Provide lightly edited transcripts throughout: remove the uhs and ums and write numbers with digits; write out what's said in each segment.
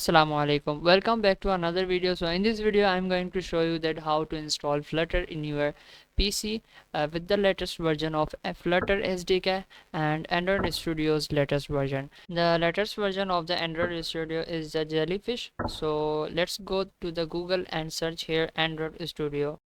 Assalamu alaikum. Welcome back to another video. So in this video I'm going to show you that how to install Flutter in your PC with the latest version of Flutter SDK and Android Studio's latest version. The latest version of the Android Studio is the Jellyfish. So let's go to the Google and search here Android Studio.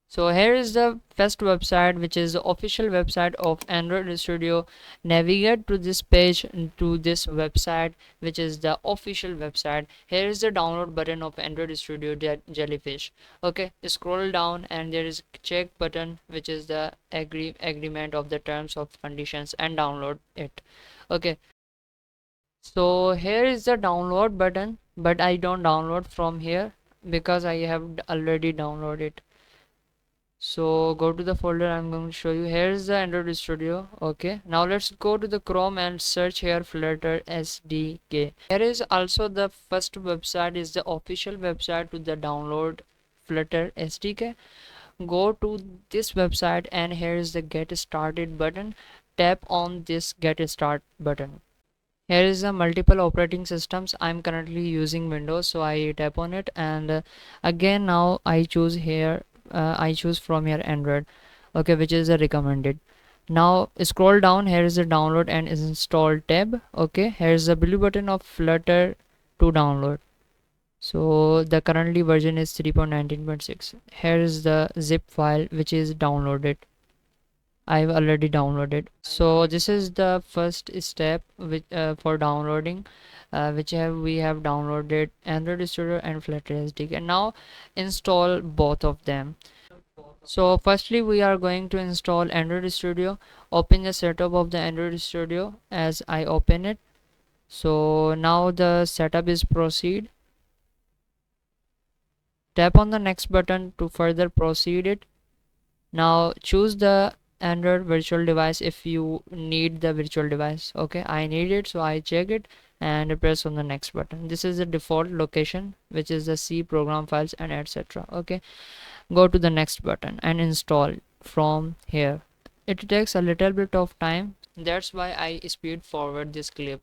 So here is the first website, which is the official website of Android Studio. Navigate to this page, to this website, which is the official website. Here is the download button of Android Studio Jellyfish. Okay, scroll down and there is check button, which is the agreement of the terms of conditions, and download it. Okay, so here is the download button, but I don't download from here because I have already downloaded. So go to the folder I'm going to show you. Here's the Android Studio. Okay, now let's go to the Chrome and search here Flutter SDK. Here is also the first website, is the official website to the download Flutter SDK. Go to this website and here is the get started button. Tap on this get start button. Here is the multiple operating systems. I'm currently using Windows, so I tap on it, and again now I choose here, I choose from here Android. Okay, which is the recommended. Now scroll down, here is the download and install tab. Okay, here is the blue button of Flutter to download. So the currently version is 3.19.6. Here is the zip file which is downloaded. I've already downloaded. So this is the first step with for downloading, we have downloaded Android Studio and Flutter SDK, and now install both of them. So firstly we are going to install Android Studio. Open the setup of the Android Studio as I open it. So now the setup is proceed. Tap on the next button to further proceed it. Now choose the Android virtual device if you need the virtual device. Okay, I need it, so I check it and press on the next button. This is the default location, which is the C program files and etc. Okay, go to the next button and install from here. It takes a little bit of time, that's why I speed forward this clip.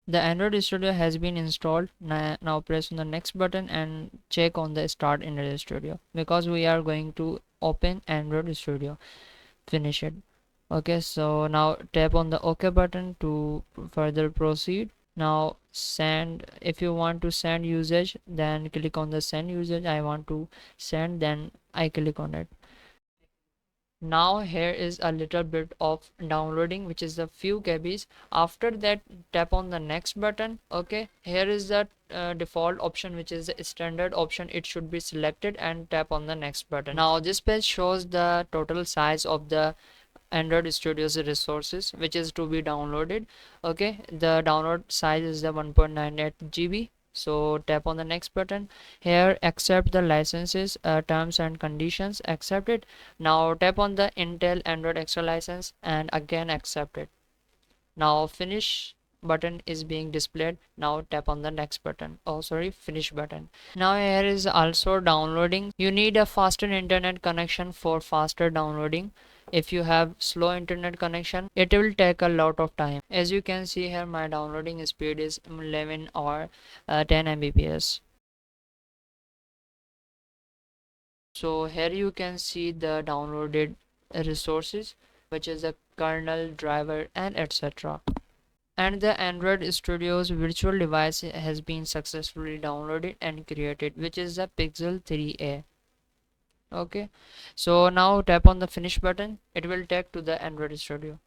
The Android Studio has been installed. Now press on the next button and check on the start Android Studio, because we are going to open Android Studio. Finish it. Okay, so now tap on the OK button to further proceed. Now send, if you want to send usage, then click on the send usage. I want to send, then I click on it. Now here is a little bit of downloading, which is a few kbs. After that tap on the next button. Okay, here is the default option, which is the standard option. It should be selected and tap on the next button. Now this page shows the total size of the Android Studio's resources which is to be downloaded. Okay, the download size is the 1.98 GB. So tap on the next button. Here accept the licenses, terms and conditions, accept it. Now tap on the Intel Android Extra license and again accept it. Now finish button is being displayed. Now tap on the next button, oh sorry, finish button. Now here is also downloading. You need a faster internet connection for faster downloading. If you have slow internet connection, it will take a lot of time. As you can see here, my downloading speed is 11 or 10 Mbps. So here you can see the downloaded resources, which is the kernel, driver and etc. And the Android Studio's virtual device has been successfully downloaded and created, which is the Pixel 3a. Okay, so now tap on the finish button. It will take to the Android Studio.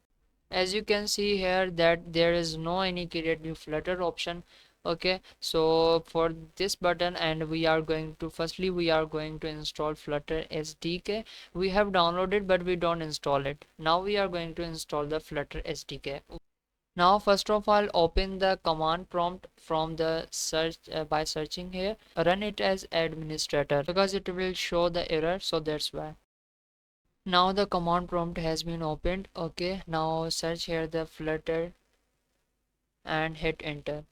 As you can see here that there is no any create new Flutter option. Okay, so for this button, and we are going to firstly we are going to install Flutter SDK. We have downloaded but we don't install it. Now we are going to install the Flutter SDK. Now first of all open the command prompt from the search by searching here. Run it as administrator because it will show the error, so that's why. Now the command prompt has been opened. Okay, now search here the Flutter and hit enter.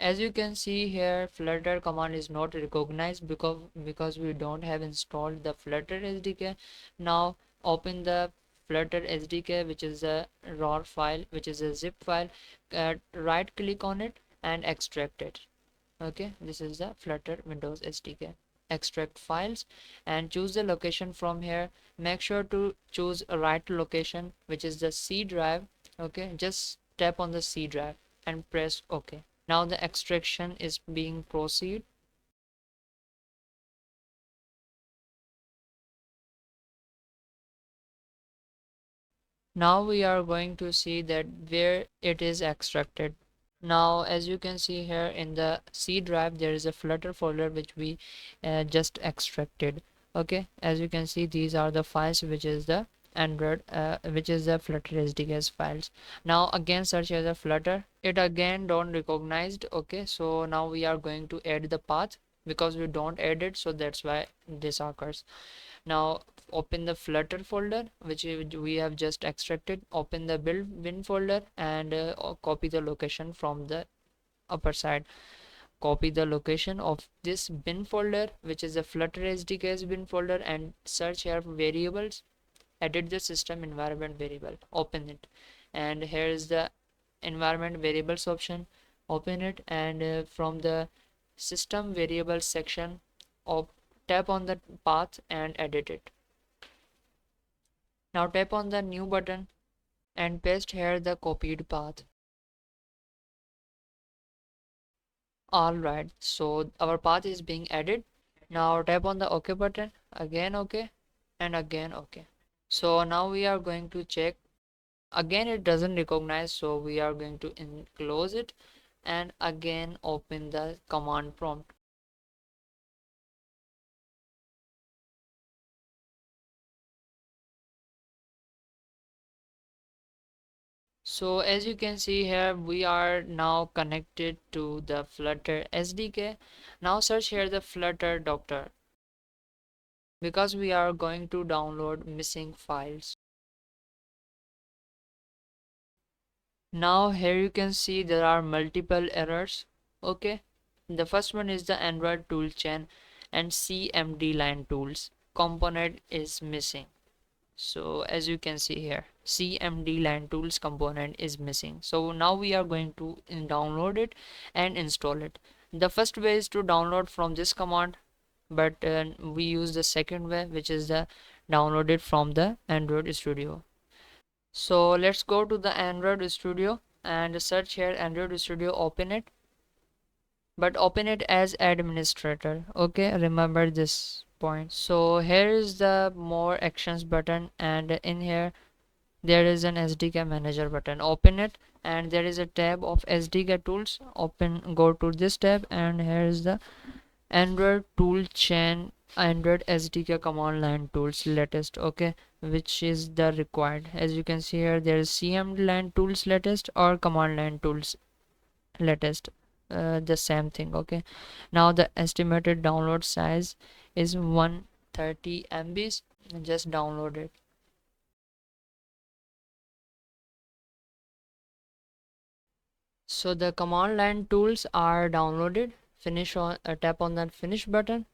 As you can see here, Flutter command is not recognized because we don't have installed the Flutter SDK. Now open the Flutter SDK, which is a raw file, which is a zip file. Right click on it and extract it. Okay, this is the Flutter Windows SDK. Extract files and choose the location from here. Make sure to choose a right location, which is the C drive. Okay, just tap on the C drive and press OK. Now the extraction is being proceed. Now we are going to see that where it is extracted. Now as you can see here in the C drive, there is a Flutter folder which we just extracted. Okay, as you can see, these are the files, which is the Android, which is the Flutter SDK's files. Now again search as a Flutter, it again don't recognized. Okay, so now we are going to add the path because we don't add it, so that's why this occurs. Now open the Flutter folder which we have just extracted, open the build bin folder and copy the location from the upper side. Copy the location of this bin folder, which is the Flutter SDK's bin folder, and search here for variables, edit the system environment variable, open it, and here is the environment variables option. Open it and from the system variables section of tap on the path and edit it. Now tap on the new button and paste here the copied path. Alright, so our path is being added. Now tap on the OK button, again OK, and again OK. So now we are going to check. Again it doesn't recognize, so we are going to close it and again open the command prompt. So as you can see here, we are now connected to the Flutter SDK. Now search here the Flutter Doctor because we are going to download missing files. Now here you can see there are multiple errors. Okay, the first one is the Android toolchain and CMD line tools component is missing. So as you can see here, CMD line tools component is missing. So now we are going to download it and install it. The first way is to download from this command, but we use the second way, which is the download it from the Android Studio. So let's go to the Android Studio and search here Android Studio, open it, but open it as administrator. Okay, remember this point. So here is the more actions button and in here there is an SDK manager button. Open it and there is a tab of SDK tools. Open, go to this tab and here is the Android toolchain Android SDK command line tools latest. Okay, which is the required. As you can see here, there is CMD line tools latest or command line tools latest, the same thing. Okay, now the estimated download size is 130 MBs. Just download it. So the command line tools are downloaded. Finish on tap on that finish button.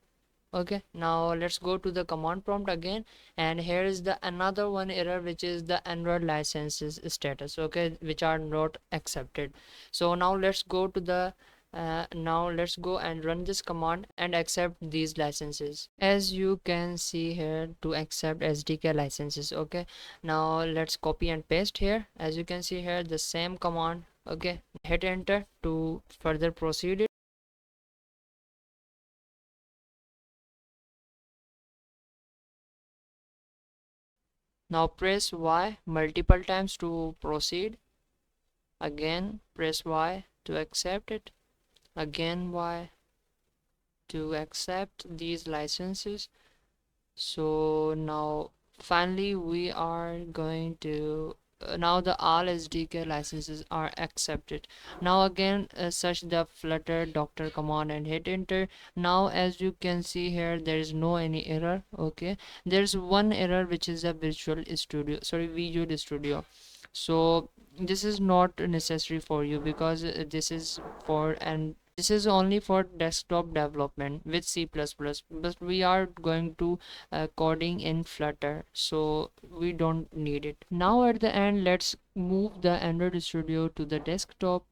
Okay, now let's go to the command prompt again, and here is the another one error, which is the Android licenses status, okay, which are not accepted. So now let's go to the now let's go and run this command and accept these licenses. As you can see here, to accept SDK licenses. Okay, now let's copy and paste here. As you can see here, the same command. Okay, hit enter to further proceed it. Now press Y multiple times to proceed. Again press Y to accept it. Again Y to accept these licenses. So now finally we are going to now the all SDK licenses are accepted. Now again search the Flutter Doctor command and hit enter. Now as you can see here, there is no any error. Okay, there's one error, which is a Visual Studio. So this is not necessary for you because this is this is only for desktop development with C++, but we are going to coding in Flutter, so we don't need it. Now at the end, let's move the Android Studio to the desktop.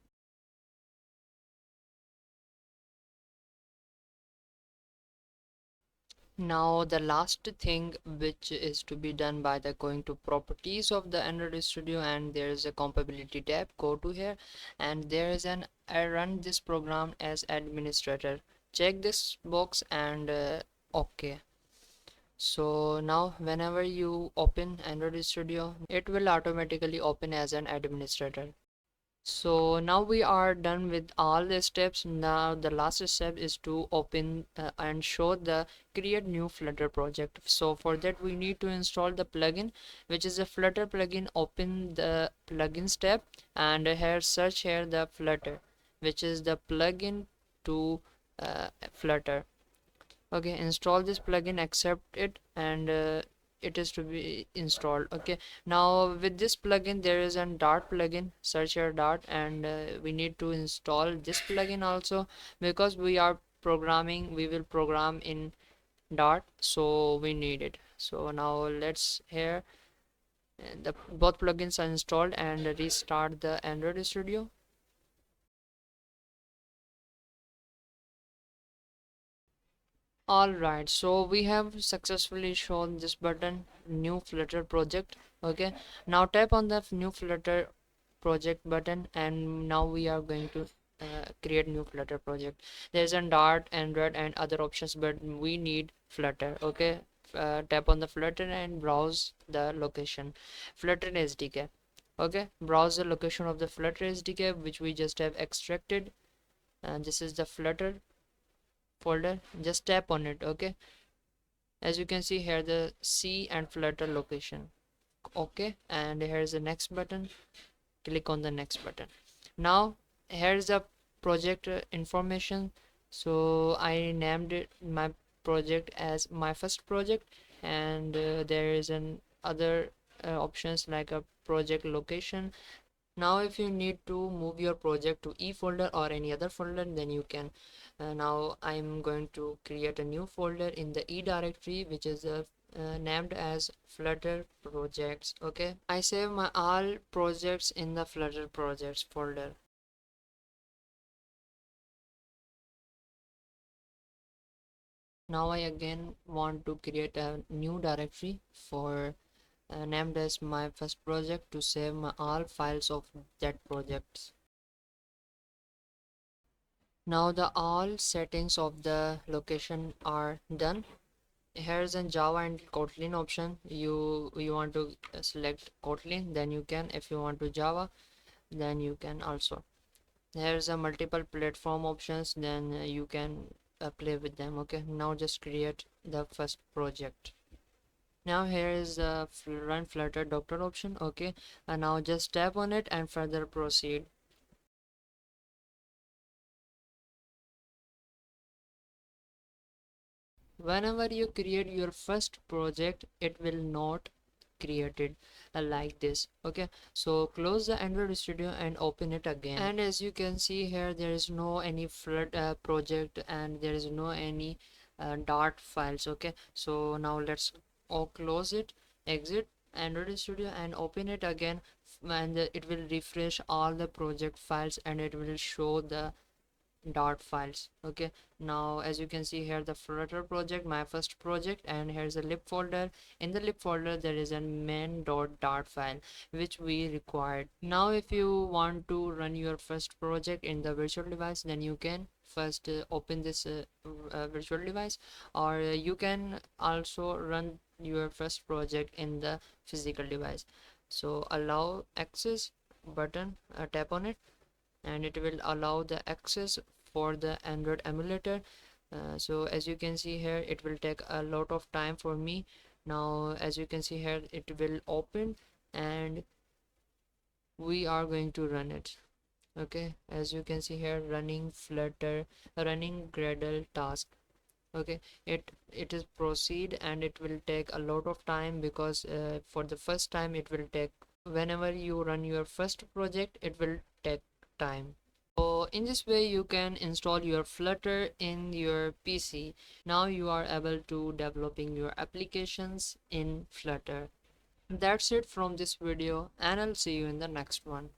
Now the last thing which is to be done by the going to properties of the Android Studio, and there is a compatibility tab. Go to here and there is an I run this program as administrator. Check this box and okay. So now whenever you open Android Studio, it will automatically open as an administrator. So now we are done with all the steps. Now the last step is to open and show the create new Flutter project. So for that we need to install the plugin, which is a Flutter plugin. Open the plugins tab and here search here the Flutter, which is the plugin to Flutter. Okay, install this plugin, accept it, and it is to be installed. Okay, now with this plugin there is a Dart plugin. Search your Dart, and we need to install this plugin also, because we are programming, we will program in Dart, so we need it. So now let's here the both plugins are installed and restart the Android Studio. Alright, so we have successfully shown this button, new Flutter project. Okay, now tap on the new Flutter project button, and now we are going to create new Flutter project. There's a Dart, Android and other options, but we need Flutter. Okay, tap on the Flutter and browse the location, Flutter SDK. Okay, browse the location of the Flutter SDK which we just have extracted, and this is the Flutter folder. Just tap on it. Okay, as you can see here the C and Flutter location. Okay, and here's the next button. Click on the next button. Now here's the project information. So I named it my project as my first project, and there is an other options like a project location. Now if you need to move your project to E folder or any other folder, then you can. Now I'm going to create a new folder in the E directory, which is named as Flutter projects. Okay, I save my all projects in the Flutter projects folder. Now I again want to create a new directory for named as my first project to save my all files of that projects. Now the all settings of the location are done. Here's a Java and Kotlin option. You want to select Kotlin, then you can. If you want to Java, then you can also. Here's a multiple platform options, then you can play with them. Okay, now just create the first project. Now here is the run Flutter Doctor option. Okay, and now just tap on it and further proceed. Whenever you create your first project, it will not created like this. Okay, so close the Android Studio and open it again, and as you can see here there is no any flood project, and there is no any Dart files. Okay, so now let's close it, exit Android Studio and open it again, and it will refresh all the project files and it will show the Dart files. Okay, now as you can see here the Flutter project, my first project, and here's a lib folder. In the lib folder there is a main.dart file which we required. Now if you want to run your first project in the virtual device, then you can first open this virtual device, or you can also run your first project in the physical device. So allow access button, tap on it, and it will allow the access for the Android emulator. So as you can see here it will take a lot of time for me. Now as you can see here it will open and we are going to run it. Okay, as you can see here running Flutter, running Gradle task. Okay, it is proceed and it will take a lot of time, because for the first time it will take, whenever you run your first project it will take time. So in this way you can install your Flutter in your PC. Now you are able to developing your applications in Flutter. That's it from this video, and I'll see you in the next one.